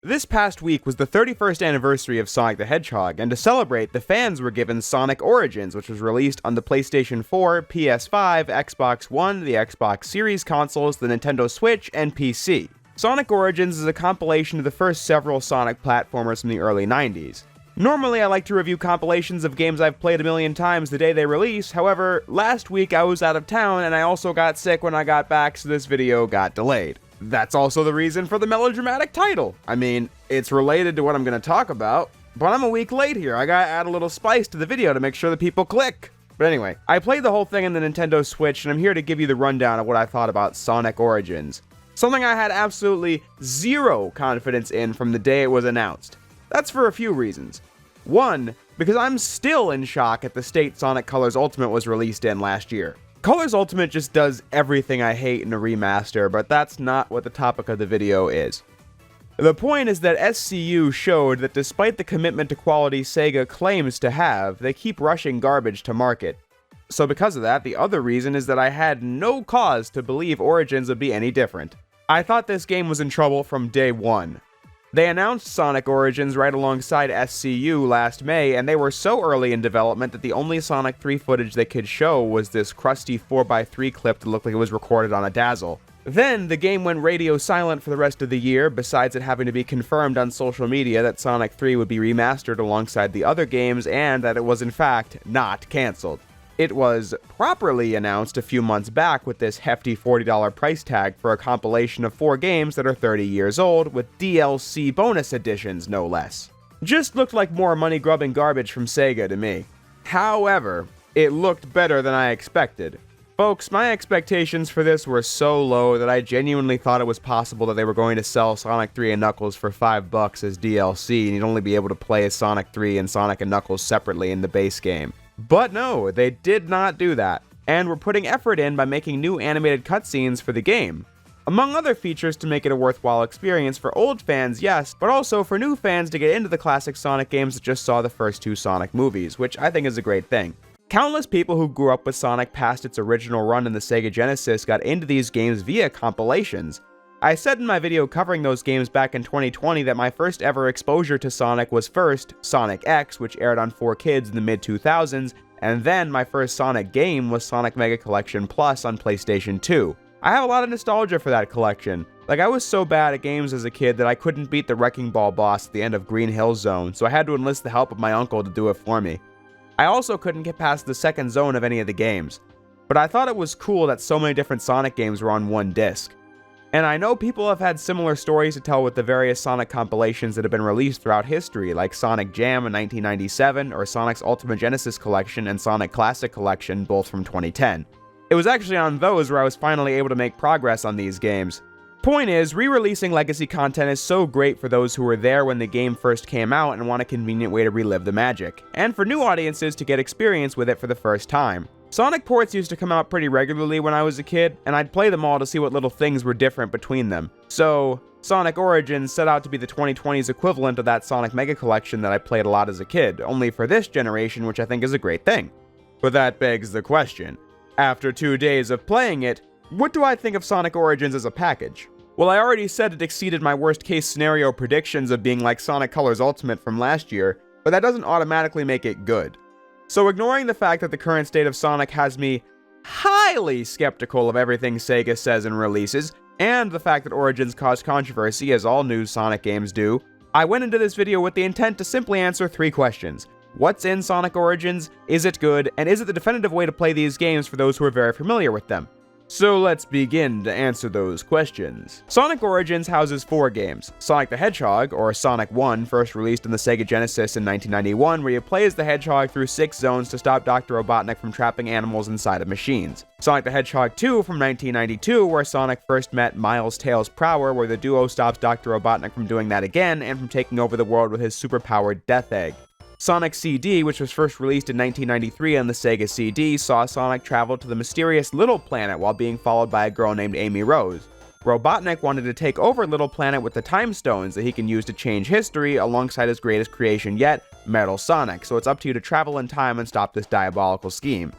This past week was the 31st anniversary of Sonic the Hedgehog, and to celebrate, the fans were given Sonic Origins, which was released on the PlayStation 4, PS5, Xbox One, the Xbox Series consoles, the Nintendo Switch, and PC. Sonic Origins is a compilation of the first several Sonic platformers from the early 90s. Normally, I like to review compilations of games I've played a million times the day they release, however, last week I was out of town and I also got sick when I got back, so this video got delayed. That's also the reason for the melodramatic title. I mean, it's related to what I'm going to talk about, but I'm a week late here. I gotta add a little spice to the video to make sure that people click. But anyway, I played the whole thing on the Nintendo Switch, and I'm here to give you the rundown of what I thought about Sonic Origins. Something I had absolutely zero confidence in from the day it was announced. That's for a few reasons. One, because I'm still in shock at the state Sonic Colors Ultimate was released in last year. Colors Ultimate just does everything I hate in a remaster, but that's not what the topic of the video is. The point is that SCU showed that despite the commitment to quality SEGA claims to have, they keep rushing garbage to market. So because of that, the other reason is that I had no cause to believe Origins would be any different. I thought this game was in trouble from day one. They announced Sonic Origins right alongside SCU last May, and they were so early in development that the only Sonic 3 footage they could show was this crusty 4x3 clip that looked like it was recorded on a Dazzle. Then, the game went radio silent for the rest of the year, besides it having to be confirmed on social media that Sonic 3 would be remastered alongside the other games, and that it was in fact not cancelled. It was properly announced a few months back with this hefty $40 price tag for a compilation of 4 games that are 30 years old, with DLC bonus editions no less. Just looked like more money-grubbing garbage from SEGA to me. However, it looked better than I expected. Folks, my expectations for this were so low that I genuinely thought it was possible that they were going to sell Sonic 3 and Knuckles for $5 as DLC, and you'd only be able to play as Sonic 3 and Sonic and Knuckles separately in the base game. But no, they did not do that, and were putting effort in by making new animated cutscenes for the game. Among other features to make it a worthwhile experience for old fans, yes, but also for new fans to get into the classic Sonic games that just saw the first 2 Sonic movies, which I think is a great thing. Countless people who grew up with Sonic past its original run in the Sega Genesis got into these games via compilations. I said in my video covering those games back in 2020 that my first ever exposure to Sonic was first Sonic X, which aired on 4Kids in the mid-2000s, and then my first Sonic game was Sonic Mega Collection Plus on PlayStation 2. I have a lot of nostalgia for that collection. Like, I was so bad at games as a kid that I couldn't beat the Wrecking Ball boss at the end of Green Hill Zone, so I had to enlist the help of my uncle to do it for me. I also couldn't get past the second zone of any of the games. But I thought it was cool that so many different Sonic games were on one disc. And I know people have had similar stories to tell with the various Sonic compilations that have been released throughout history, like Sonic Jam in 1997, or Sonic's Ultimate Genesis Collection and Sonic Classic Collection, both from 2010. It was actually on those where I was finally able to make progress on these games. Point is, re-releasing legacy content is so great for those who were there when the game first came out and want a convenient way to relive the magic, and for new audiences to get experience with it for the first time. Sonic ports used to come out pretty regularly when I was a kid, and I'd play them all to see what little things were different between them. So, Sonic Origins set out to be the 2020s equivalent of that Sonic Mega Collection that I played a lot as a kid, only for this generation, which I think is a great thing. But that begs the question. After 2 days of playing it, what do I think of Sonic Origins as a package? Well, I already said it exceeded my worst case scenario predictions of being like Sonic Colors Ultimate from last year, but that doesn't automatically make it good. So ignoring the fact that the current state of Sonic has me highly skeptical of everything Sega says and releases, and the fact that Origins caused controversy as all new Sonic games do, I went into this video with the intent to simply answer 3 questions. What's in Sonic Origins? Is it good? And is it the definitive way to play these games for those who are very familiar with them? So let's begin to answer those questions. Sonic Origins houses 4 games. Sonic the Hedgehog, or Sonic 1, first released in the Sega Genesis in 1991, where you play as the Hedgehog through 6 zones to stop Dr. Robotnik from trapping animals inside of machines. Sonic the Hedgehog 2 from 1992, where Sonic first met Miles Tails Prower, where the duo stops Dr. Robotnik from doing that again and from taking over the world with his superpowered Death Egg. Sonic CD, which was first released in 1993 on the Sega CD, saw Sonic travel to the mysterious Little Planet while being followed by a girl named Amy Rose. Robotnik wanted to take over Little Planet with the Time Stones that he can use to change history alongside his greatest creation yet, Metal Sonic, so it's up to you to travel in time and stop this diabolical scheme.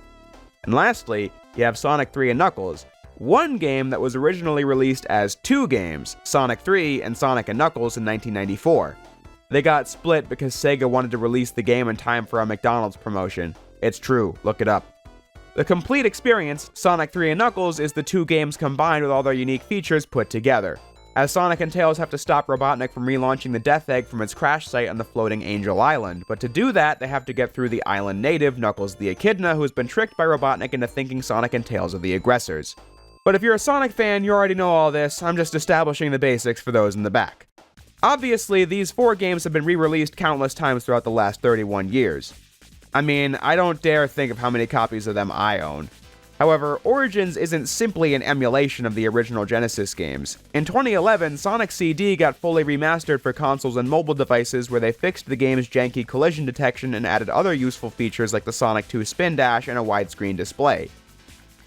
And lastly, you have Sonic 3 and Knuckles, one game that was originally released as two games, Sonic 3 and Sonic & Knuckles in 1994. They got split because Sega wanted to release the game in time for a McDonald's promotion. It's true, look it up. The complete experience, Sonic 3 and Knuckles, is the two games combined with all their unique features put together, as Sonic and Tails have to stop Robotnik from relaunching the Death Egg from its crash site on the floating Angel Island, but to do that, they have to get through the island native, Knuckles the Echidna, who has been tricked by Robotnik into thinking Sonic and Tails are the aggressors. But if you're a Sonic fan, you already know all this, I'm just establishing the basics for those in the back. Obviously, these four games have been re-released countless times throughout the last 31 years. I mean, I don't dare think of how many copies of them I own. However, Origins isn't simply an emulation of the original Genesis games. In 2011, Sonic CD got fully remastered for consoles and mobile devices where they fixed the game's janky collision detection and added other useful features like the Sonic 2 spin dash and a widescreen display.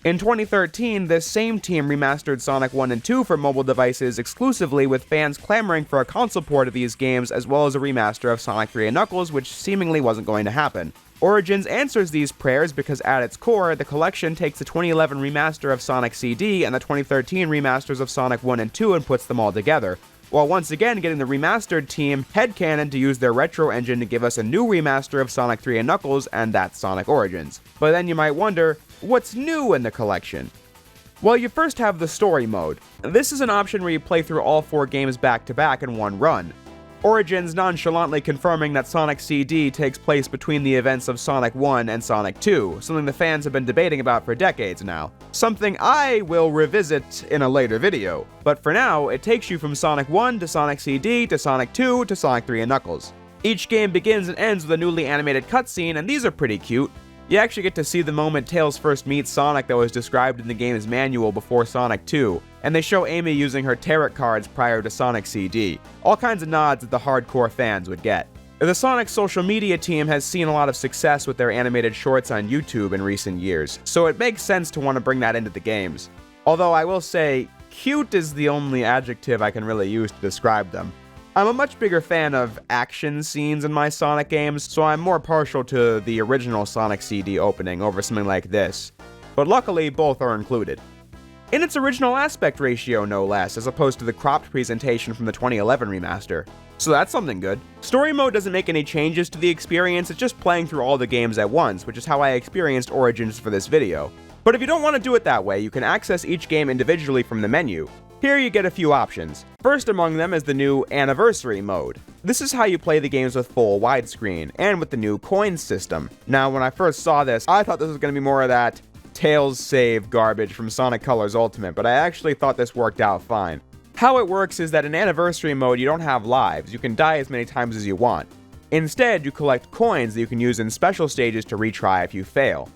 In 2013, this same team remastered Sonic 1 and 2 for mobile devices exclusively, with fans clamoring for a console port of these games as well as a remaster of Sonic 3 and Knuckles, which seemingly wasn't going to happen. Origins answers these prayers because at its core, the collection takes the 2011 remaster of Sonic CD and the 2013 remasters of Sonic 1 and 2 and puts them all together, while once again getting the remastered team headcanon to use their retro engine to give us a new remaster of Sonic 3 and Knuckles, and that's Sonic Origins. But then you might wonder, what's new in the collection? Well, you first have the story mode. This is an option where you play through all four games back to back in one run. Origins nonchalantly confirming that Sonic CD takes place between the events of Sonic 1 and Sonic 2, something the fans have been debating about for decades now. Something I will revisit in a later video, but for now, it takes you from Sonic 1 to Sonic CD to Sonic 2 to Sonic 3 and Knuckles. Each game begins and ends with a newly animated cutscene, and these are pretty cute. You actually get to see the moment Tails first meets Sonic that was described in the game's manual before Sonic 2, and they show Amy using her tarot cards prior to Sonic CD. All kinds of nods that the hardcore fans would get. The Sonic social media team has seen a lot of success with their animated shorts on YouTube in recent years, so it makes sense to want to bring that into the games. Although I will say, cute is the only adjective I can really use to describe them. I'm a much bigger fan of action scenes in my Sonic games, so I'm more partial to the original Sonic CD opening over something like this, but luckily both are included. In its original aspect ratio, no less, as opposed to the cropped presentation from the 2011 remaster. So that's something good. Story mode doesn't make any changes to the experience, it's just playing through all the games at once, which is how I experienced Origins for this video. But if you don't want to do it that way, you can access each game individually from the menu. Here you get a few options. First among them is the new Anniversary mode. This is how you play the games with full widescreen, and with the new coin system. Now, when I first saw this, I thought this was going to be more of that Tails save garbage from Sonic Colors Ultimate, but I actually thought this worked out fine. How it works is that in Anniversary mode, you don't have lives. You can die as many times as you want. Instead, you collect coins that you can use in special stages to retry if you fail.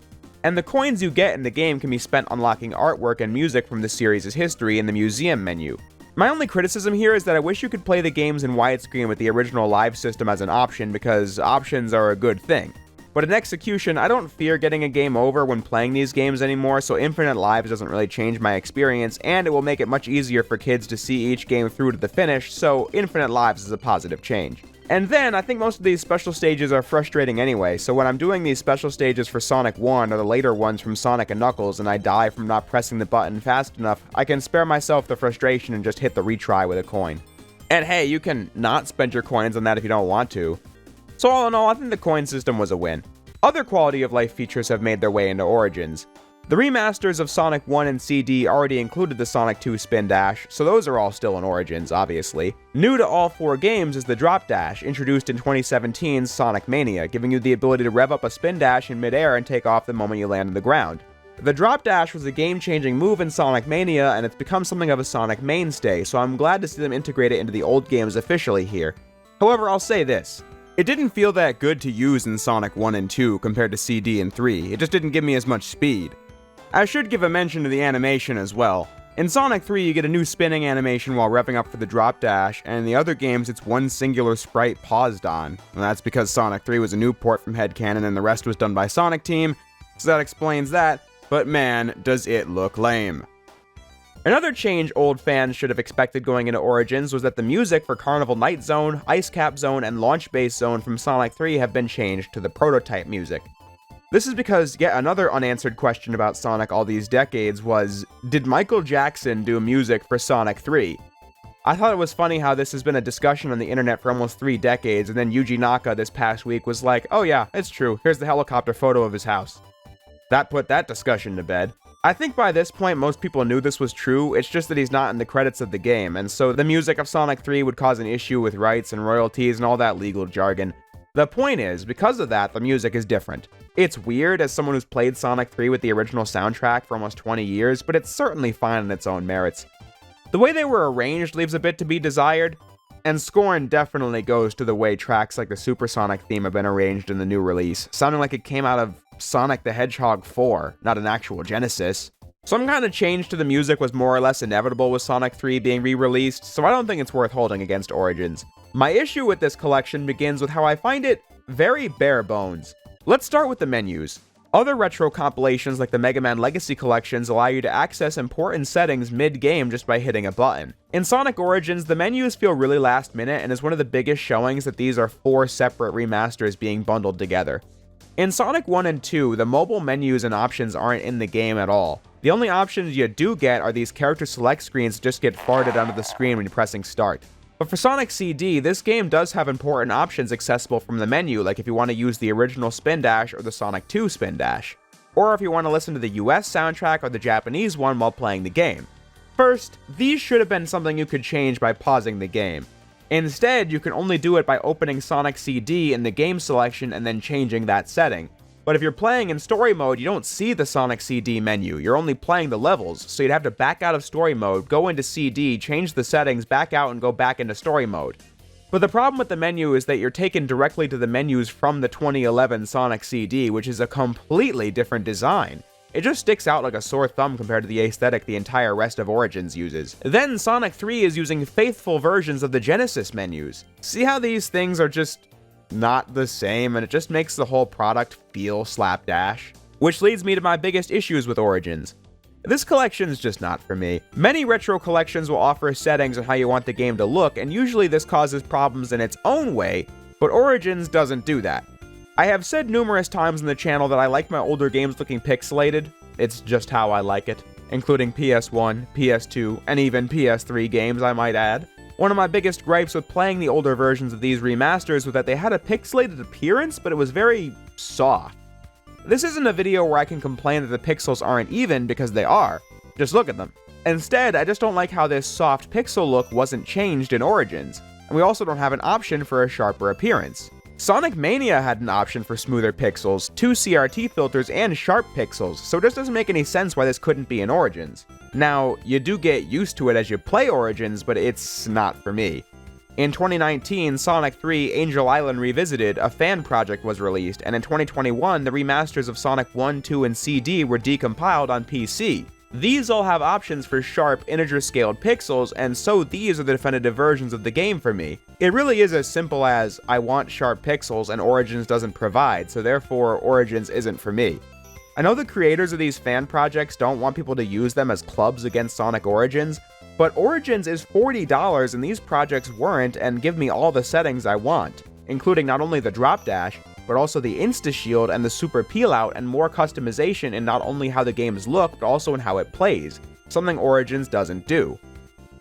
And the coins you get in the game can be spent unlocking artwork and music from the series' history in the museum menu. My only criticism here is that I wish you could play the games in widescreen with the original live system as an option, because options are a good thing. But in execution, I don't fear getting a game over when playing these games anymore, so infinite lives doesn't really change my experience, and it will make it much easier for kids to see each game through to the finish, so infinite lives is a positive change. And then, I think most of these special stages are frustrating anyway, so when I'm doing these special stages for Sonic 1 or the later ones from Sonic and Knuckles and I die from not pressing the button fast enough, I can spare myself the frustration and just hit the retry with a coin. And hey, you can not spend your coins on that if you don't want to. So all in all, I think the coin system was a win. Other quality of life features have made their way into Origins. The remasters of Sonic 1 and CD already included the Sonic 2 spin dash, so those are all still in Origins, obviously. New to all four games is the drop dash, introduced in 2017's Sonic Mania, giving you the ability to rev up a spin dash in midair and take off the moment you land on the ground. The drop dash was a game-changing move in Sonic Mania, and it's become something of a Sonic mainstay, so I'm glad to see them integrate it into the old games officially here. However, I'll say this. It didn't feel that good to use in Sonic 1 and 2 compared to CD and 3, it just didn't give me as much speed. I should give a mention to the animation as well. In Sonic 3, you get a new spinning animation while revving up for the drop dash, and in the other games it's one singular sprite paused on. And that's because Sonic 3 was a new port from headcanon and the rest was done by Sonic Team, so that explains that, but man, does it look lame. Another change old fans should have expected going into Origins was that the music for Carnival Night Zone, Ice Cap Zone, and Launch Base Zone from Sonic 3 have been changed to the prototype music. This is because yet another unanswered question about Sonic all these decades was, did Michael Jackson do music for Sonic 3? I thought it was funny how this has been a discussion on the internet for almost 3 decades, and then Yuji Naka this past week was like, oh yeah, it's true, here's the helicopter photo of his house. That put that discussion to bed. I think by this point most people knew this was true, it's just that he's not in the credits of the game, and so the music of Sonic 3 would cause an issue with rights and royalties and all that legal jargon. The point is, because of that, the music is different. It's weird as someone who's played Sonic 3 with the original soundtrack for almost 20 years, but it's certainly fine on its own merits. The way they were arranged leaves a bit to be desired, and scorn definitely goes to the way tracks like the Supersonic theme have been arranged in the new release, sounding like it came out of Sonic the Hedgehog 4, not an actual Genesis. Some kind of change to the music was more or less inevitable with Sonic 3 being re-released, so I don't think it's worth holding against Origins. My issue with this collection begins with how I find it very bare bones. Let's start with the menus. Other retro compilations like the Mega Man Legacy collections allow you to access important settings mid-game just by hitting a button. In Sonic Origins, the menus feel really last minute and is one of the biggest showings that these are 4 separate remasters being bundled together. In Sonic 1 and 2, the mobile menus and options aren't in the game at all. The only options you do get are these character select screens that just get farted onto the screen when you're pressing start. But for Sonic CD, this game does have important options accessible from the menu, like if you want to use the original Spin Dash or the Sonic 2 Spin Dash, or if you want to listen to the US soundtrack or the Japanese one while playing the game. First, these should have been something you could change by pausing the game. Instead, you can only do it by opening Sonic CD in the game selection and then changing that setting. But if you're playing in story mode, you don't see the Sonic CD menu, you're only playing the levels, so you'd have to back out of story mode, go into CD, change the settings, back out, and go back into story mode. But the problem with the menu is that you're taken directly to the menus from the 2011 Sonic CD, which is a completely different design. It just sticks out like a sore thumb compared to the aesthetic the entire rest of Origins uses. Then Sonic 3 is using faithful versions of the Genesis menus. See how these things are just not the same, and it just makes the whole product feel slapdash? Which leads me to my biggest issues with Origins. This collection's just not for me. Many retro collections will offer settings on how you want the game to look, and usually this causes problems in its own way, but Origins doesn't do that. I have said numerous times on the channel that I like my older games looking pixelated. It's just how I like it, including PS1, PS2, and even PS3 games, I might add. One of my biggest gripes with playing the older versions of these remasters was that they had a pixelated appearance, but it was very soft. This isn't a video where I can complain that the pixels aren't even, because they are. Just look at them. Instead, I just don't like how this soft pixel look wasn't changed in Origins, and we also don't have an option for a sharper appearance. Sonic Mania had an option for smoother pixels, 2 CRT filters, and sharp pixels, so it just doesn't make any sense why this couldn't be in Origins. Now, you do get used to it as you play Origins, but it's not for me. In 2019, Sonic 3 Angel Island Revisited, a fan project, was released, and in 2021, the remasters of Sonic 1, 2, and CD were decompiled on PC. These all have options for sharp, integer-scaled pixels, and so these are the definitive versions of the game for me. It really is as simple as, I want sharp pixels and Origins doesn't provide, so therefore Origins isn't for me. I know the creators of these fan projects don't want people to use them as clubs against Sonic Origins, but Origins is $40 and these projects weren't and give me all the settings I want, including not only the drop dash, but also the insta-shield and the super peel-out and more customization in not only how the games look, but also in how it plays, something Origins doesn't do.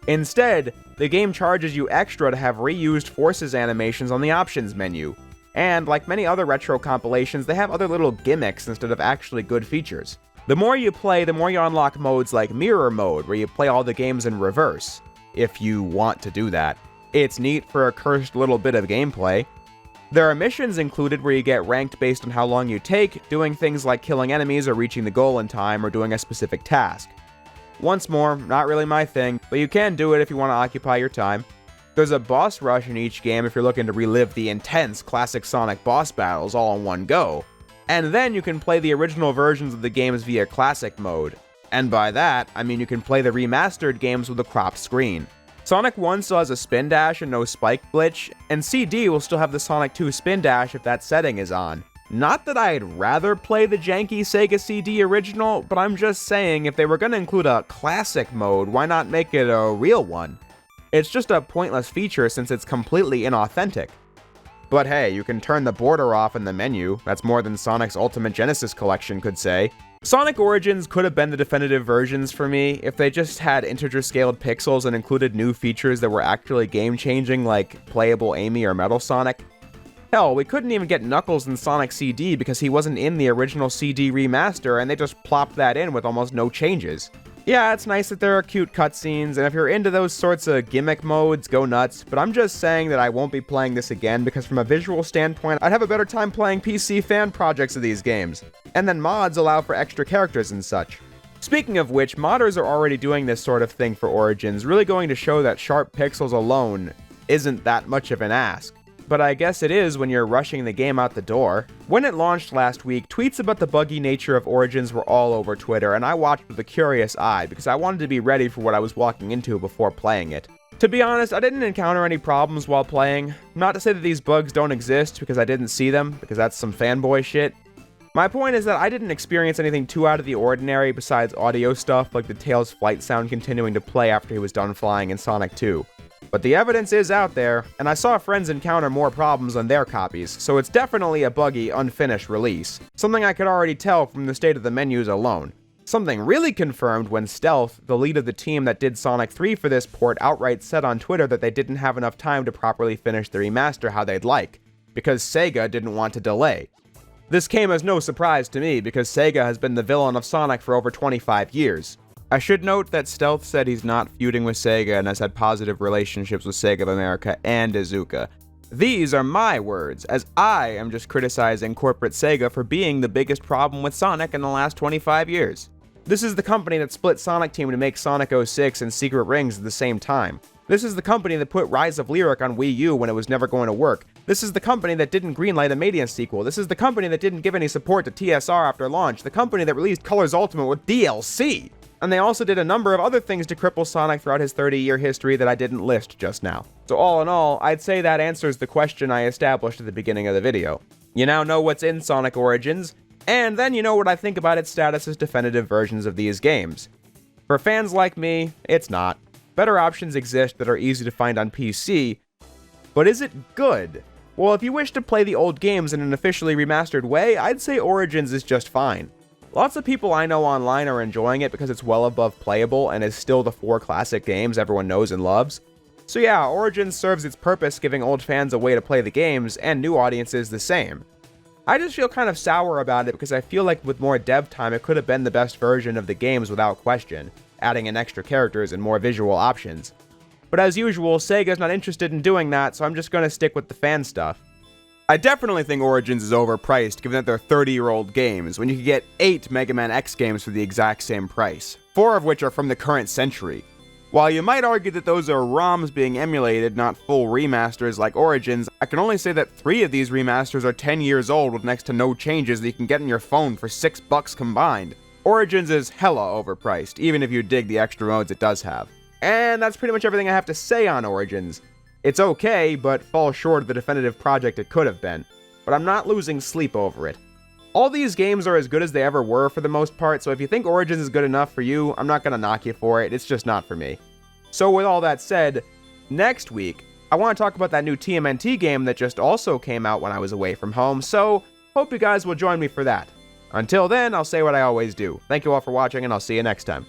Instead, the game charges you extra to have reused forces animations on the options menu, and like many other retro compilations, they have other little gimmicks instead of actually good features. The more you play, the more you unlock modes like Mirror Mode, where you play all the games in reverse, if you want to do that. It's neat for a cursed little bit of gameplay. There are missions included where you get ranked based on how long you take, doing things like killing enemies or reaching the goal in time or doing a specific task. Once more, not really my thing, but you can do it if you want to occupy your time. There's a boss rush in each game if you're looking to relive the intense classic Sonic boss battles all in one go. And then you can play the original versions of the games via classic mode. And by that, I mean you can play the remastered games with a cropped screen. Sonic 1 still has a spin dash and no spike glitch, and CD will still have the Sonic 2 spin dash if that setting is on. Not that I'd rather play the janky Sega CD original, but I'm just saying if they were going to include a classic mode, why not make it a real one? It's just a pointless feature since it's completely inauthentic. But hey, you can turn the border off in the menu. That's more than Sonic's Ultimate Genesis collection could say. Sonic Origins could have been the definitive versions for me if they just had integer-scaled pixels and included new features that were actually game-changing, like playable Amy or Metal Sonic. Hell, we couldn't even get Knuckles in Sonic CD because he wasn't in the original CD remaster, and they just plopped that in with almost no changes. Yeah, it's nice that there are cute cutscenes, and if you're into those sorts of gimmick modes, go nuts, but I'm just saying that I won't be playing this again because from a visual standpoint, I'd have a better time playing PC fan projects of these games. And then mods allow for extra characters and such. Speaking of which, modders are already doing this sort of thing for Origins, really going to show that sharp pixels alone isn't that much of an ask. But I guess it is when you're rushing the game out the door. When it launched last week, tweets about the buggy nature of Origins were all over Twitter, and I watched with a curious eye because I wanted to be ready for what I was walking into before playing it. To be honest, I didn't encounter any problems while playing. Not to say that these bugs don't exist because I didn't see them, because that's some fanboy shit. My point is that I didn't experience anything too out of the ordinary besides audio stuff like the Tails flight sound continuing to play after he was done flying in Sonic 2. But the evidence is out there, and I saw friends encounter more problems on their copies, so it's definitely a buggy, unfinished release. Something I could already tell from the state of the menus alone. Something really confirmed when Stealth, the lead of the team that did Sonic 3 for this port, outright said on Twitter that they didn't have enough time to properly finish the remaster how they'd like, because SEGA didn't want to delay. This came as no surprise to me, because SEGA has been the villain of Sonic for over 25 years. I should note that Stealth said he's not feuding with SEGA and has had positive relationships with SEGA of America and Izuka. These are my words, as I am just criticizing corporate SEGA for being the biggest problem with Sonic in the last 25 years. This is the company that split Sonic Team to make Sonic 06 and Secret Rings at the same time. This is the company that put Rise of Lyric on Wii U when it was never going to work. This is the company that didn't greenlight a Median sequel. This is the company that didn't give any support to TSR after launch. The company that released Colors Ultimate with DLC. And they also did a number of other things to cripple Sonic throughout his 30-year history that I didn't list just now. So all in all, I'd say that answers the question I established at the beginning of the video. You now know what's in Sonic Origins, and then you know what I think about its status as definitive versions of these games. For fans like me, it's not. Better options exist that are easy to find on PC, but is it good? Well, if you wish to play the old games in an officially remastered way, I'd say Origins is just fine. Lots of people I know online are enjoying it because it's well above playable and is still the 4 classic games everyone knows and loves. So yeah, Origins serves its purpose, giving old fans a way to play the games, and new audiences the same. I just feel kind of sour about it because I feel like with more dev time it could have been the best version of the games without question, adding in extra characters and more visual options. But as usual, Sega's not interested in doing that, so I'm just gonna stick with the fan stuff. I definitely think Origins is overpriced given that they're 30-year-old games, when you could get 8 Mega Man X games for the exact same price, 4 of which are from the current century. While you might argue that those are ROMs being emulated, not full remasters like Origins, I can only say that 3 of these remasters are 10 years old with next to no changes that you can get on your phone for $6 combined. Origins is hella overpriced, even if you dig the extra modes it does have. And that's pretty much everything I have to say on Origins. It's okay, but falls short of the definitive project it could have been. But I'm not losing sleep over it. All these games are as good as they ever were for the most part, so if you think Origins is good enough for you, I'm not gonna knock you for it, it's just not for me. So with all that said, next week, I want to talk about that new TMNT game that just also came out when I was away from home, so hope you guys will join me for that. Until then, I'll say what I always do. Thank you all for watching, and I'll see you next time.